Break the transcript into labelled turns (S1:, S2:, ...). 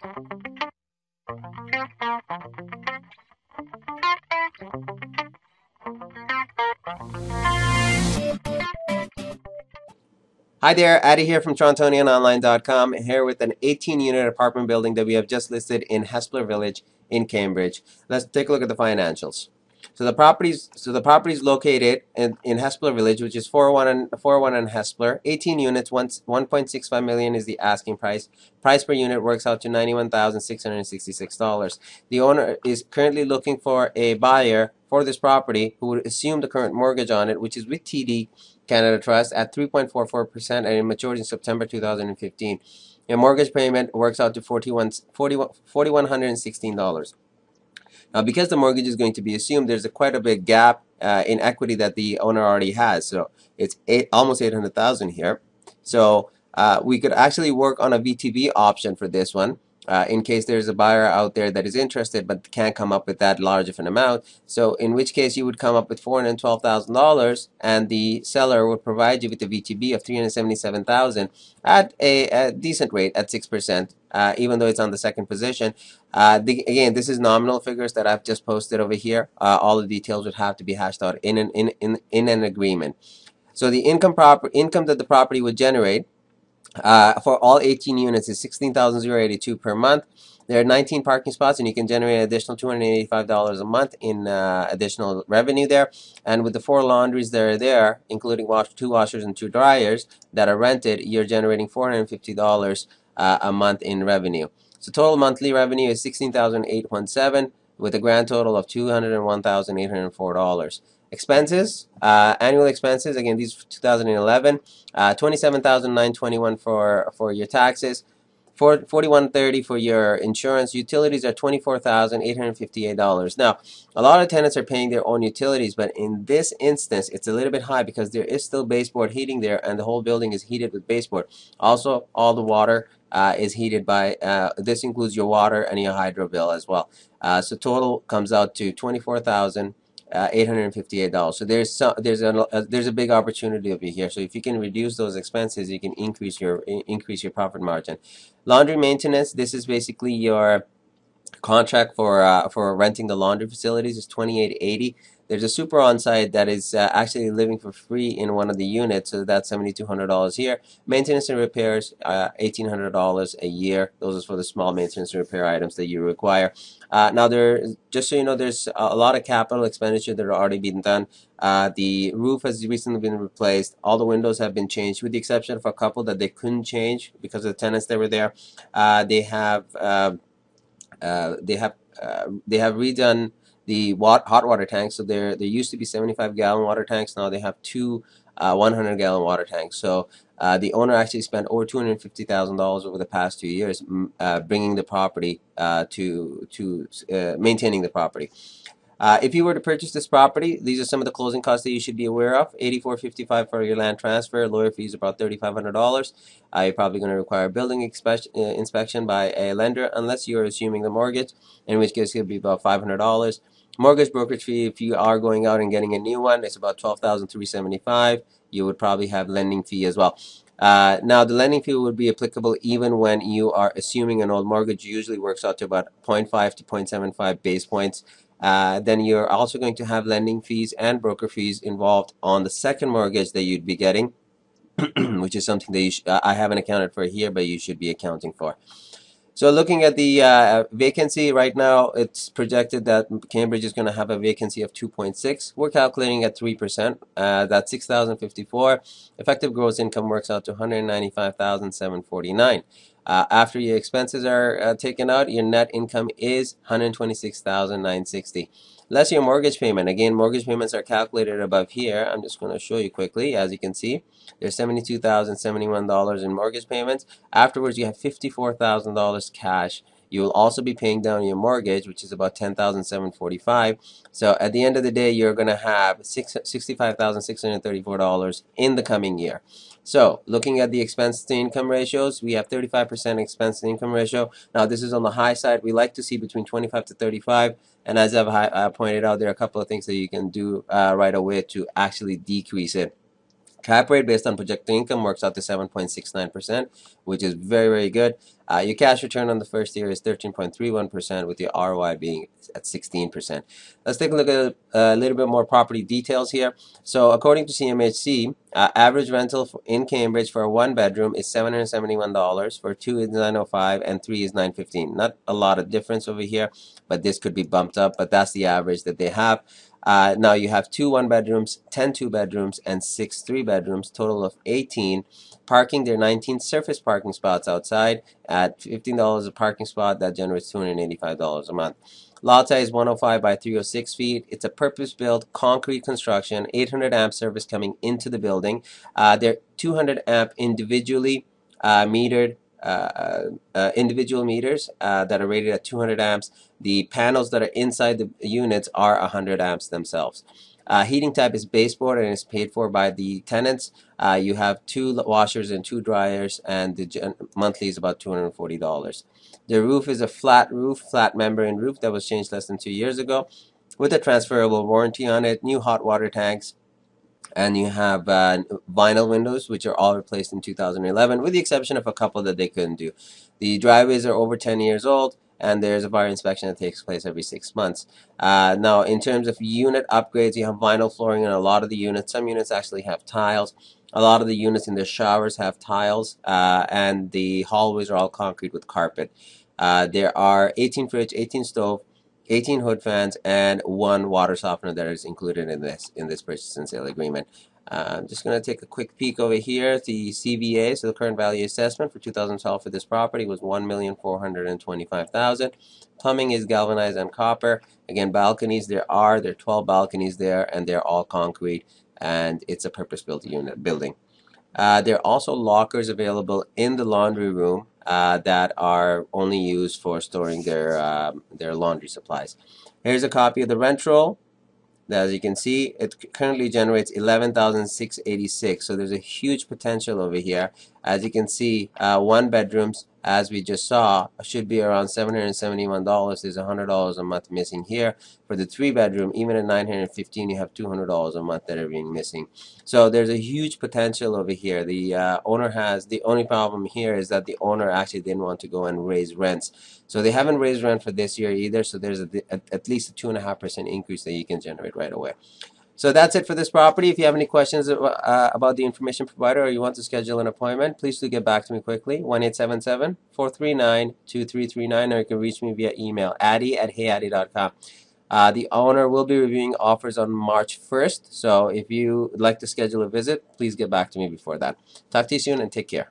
S1: Hi there, Addy here from TorontonianOnline.com, here with an 18-unit apartment building that we have just listed in Hespeler Village in Cambridge. Let's take a look at the financials. So the property's located in Hespeler Village, which is 401 and Hespeler. 18 units, 1.65 million is the asking price. Price per unit works out to $91,666. The owner is currently looking for a buyer for this property who would assume the current mortgage on it, which is with TD Canada Trust at 3.44%, and it matures in September 2015. Your mortgage payment works out to $4,116. Now, because the mortgage is going to be assumed, there's quite a big gap in equity that the owner already has. So it's almost 800,000 here. So we could actually work on a VTB option for this one. In case there's a buyer out there that is interested but can't come up with that large of an amount. So in which case you would come up with $412,000, and the seller would provide you with a VTB of $377,000 at a decent rate at 6%, even though it's on the second position. Again, this is nominal figures that I've just posted over here. All the details would have to be hashed out in an agreement. So the income that the property would generate for all 18 units is $16,082 per month. There are 19 parking spots, and you can generate an additional $285 a month in additional revenue there. And with the 4 laundries that are there, including 2 washers and 2 dryers that are rented, you're generating $450 a month in revenue. So total monthly revenue is $16,817 with a grand total of $201,804. Expenses, annual expenses, again, these are 2011, $27,921 for your taxes, $41.30 for your insurance. Utilities are $24,858. Now, a lot of tenants are paying their own utilities, but in this instance, it's a little bit high because there is still baseboard heating there, and the whole building is heated with baseboard. Also, all the water is heated by, this includes your water and your hydro bill as well. So total comes out to $24,858. So there's a big opportunity over here. So if you can reduce those expenses, you can increase your profit margin. Laundry maintenance. This is basically your contract for renting the laundry facilities is $28.80. There's a super on-site that is actually living for free in one of the units, so that's $7,200 here. Maintenance and repairs, $1,800 a year. Those are for the small maintenance and repair items that you require. Now, just so you know, there's a lot of capital expenditure that are already being done. The roof has recently been replaced. All the windows have been changed, with the exception of a couple that they couldn't change because of the tenants that were there. They have redone the hot water tanks. So there used to be 75-gallon water tanks. Now they have 2 100-gallon water tanks. So the owner actually spent over $250,000 over the past 2 years bringing the property to maintaining the property. If you were to purchase this property, these are some of the closing costs that you should be aware of. $84.55 for your land transfer. Lawyer fees about $3,500. You're probably going to require a building inspection by a lender, unless you're assuming the mortgage, in which case it'll be about $500. Mortgage brokerage fee, if you are going out and getting a new one, it's about $12,375. You would probably have lending fee as well. Now, the lending fee would be applicable even when you are assuming an old mortgage. Usually works out to about 0.5 to 0.75 base points. Then you're also going to have lending fees and broker fees involved on the second mortgage that you'd be getting, which is something that I haven't accounted for here, but you should be accounting for. So looking at the vacancy right now, it's projected that Cambridge is going to have a vacancy of 2.6. We're calculating at 3%. That's 6,054. Effective gross income works out to 195,749. After your expenses are taken out, your net income is 126,960. Less your mortgage payment. Again, mortgage payments are calculated above here. I'm just going to show you quickly. As you can see, there's $72,071 in mortgage payments. Afterwards, you have $54,000 cash. You will also be paying down your mortgage, which is about $10,745. So at the end of the day, you're going to have $65,634 in the coming year. So looking at the expense to income ratios, we have 35% expense to income ratio. Now, this is on the high side. We like to see between 25 to 35. And as I've pointed out, there are a couple of things that you can do right away to actually decrease it. Cap rate based on projected income works out to 7.69%, which is very, very good. Your cash return on the first year is 13.31%, with your ROI being at 16%. Let's take a look at a little bit more property details here. So, according to CMHC, average rental in Cambridge for a one bedroom is $771, for two is $905, and three is $915. Not a lot of difference over here, but this could be bumped up, but that's the average that they have. Now you have two one bedrooms, 10 two bedrooms, and 6 three bedrooms, total of 18. Parking, there are 19 surface parking spots outside at $15 a parking spot. That generates $285 a month. Lot size 105 by 306 feet. It's a purpose-built concrete construction, 800 amp service coming into the building. They're 200 amp individually metered individual meters that are rated at 200 amps. The panels that are inside the units are 100 amps themselves. Heating type is baseboard and is paid for by the tenants. You have two washers and two dryers, and the monthly is about $240. The roof is a flat roof, flat membrane roof that was changed less than 2 years ago, with a transferable warranty on it, new hot water tanks, and you have vinyl windows, which are all replaced in 2011, with the exception of a couple that they couldn't do. The driveways are over 10 years old, and there's a fire inspection that takes place every 6 months. Now, in terms of unit upgrades, you have vinyl flooring in a lot of the units. Some units actually have tiles. A lot of the units in the showers have tiles, and the hallways are all concrete with carpet. There are 18 fridge, 18 stove, 18 hood fans, and one water softener that is included in this purchase and sale agreement. I'm just going to take a quick peek over here. The CVA, so the current value assessment for 2012 for this property was $1,425,000. Plumbing is galvanized and copper. Again, balconies, there are 12 balconies there, and they're all concrete, and it's a purpose-built unit building. There are also lockers available in the laundry room that are only used for storing their laundry supplies. Here's a copy of the rent roll. As you can see, it currently generates $11,686. So there's a huge potential over here. As you can see, one bedrooms, as we just saw, should be around $771. There's $100 a month missing here. For the three bedroom, even at $915, you have $200 a month that are being missing. So there's a huge potential over here. The only problem here is that the owner actually didn't want to go and raise rents. So they haven't raised rent for this year either. So there's at least a 2.5% increase that you can generate right away. So that's it for this property. If you have any questions about the information provided, or you want to schedule an appointment, please do get back to me quickly. 1-877-439-2339, or you can reach me via email, addy@heyaddy.com. The owner will be reviewing offers on March 1st. So if you would like to schedule a visit, please get back to me before that. Talk to you soon, and take care.